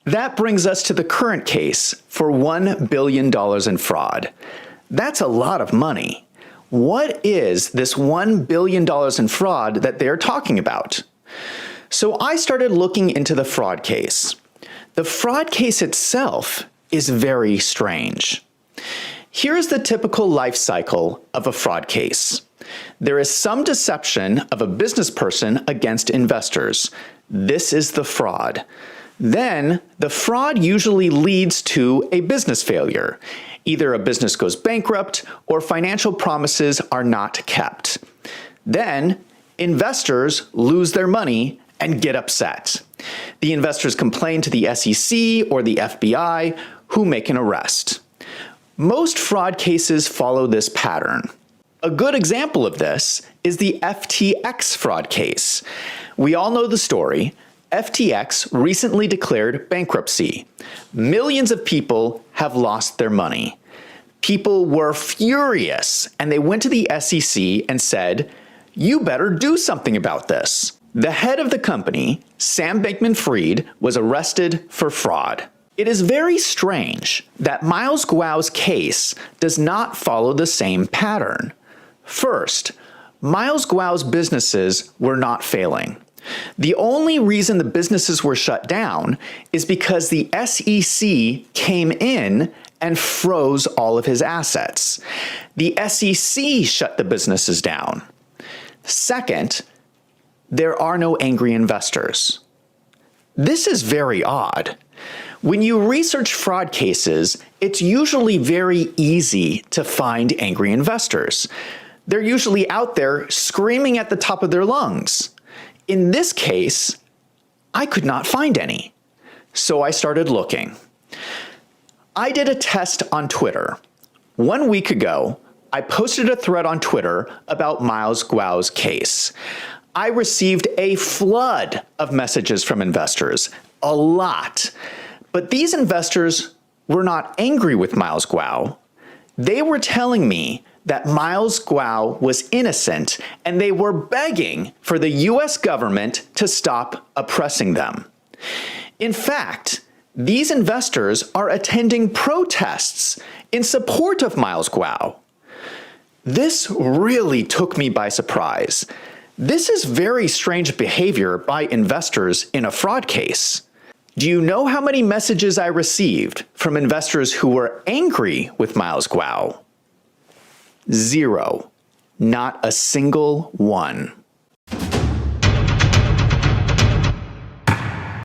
That brings us to the current case for $1 billion in fraud. That's a lot of money. What is this $1 billion in fraud that they're talking about? So I started looking into the fraud case. The fraud case itself is very strange. Here's the typical life cycle of a fraud case. There is some deception of a business person against investors. This is the fraud. Then, the fraud usually leads to a business failure. Either a business goes bankrupt or financial promises are not kept. Then, investors lose their money and get upset. The investors complain to the SEC or the FBI, who make an arrest. Most fraud cases follow this pattern. A good example of this is the FTX fraud case. We all know the story. FTX recently declared bankruptcy. Millions of people have lost their money. People were furious, and they went to the SEC and said, "You better do something about this." The head of the company, Sam Bankman-Fried, was arrested for fraud. It is very strange that Miles Guo's case does not follow the same pattern. First, Miles Guo's businesses were not failing. The only reason the businesses were shut down is because the SEC came in and froze all of his assets. The SEC shut the businesses down. Second, there are no angry investors. This is very odd. When you research fraud cases, it's usually very easy to find angry investors. They're usually out there screaming at the top of their lungs. In this case, I could not find any. So I started looking. I did a test on Twitter. 1 week ago, I posted a thread on Twitter about Miles Guo's case. I received a flood of messages from investors, a lot. But these investors were not angry with Miles Guo. They were telling me that Miles Guo was innocent, and they were begging for the US government to stop oppressing them. In fact, these investors are attending protests in support of Miles Guo. This really took me by surprise. This is very strange behavior by investors in a fraud case. Do you know how many messages I received from investors who were angry with Miles Guo? 0. Not a single one.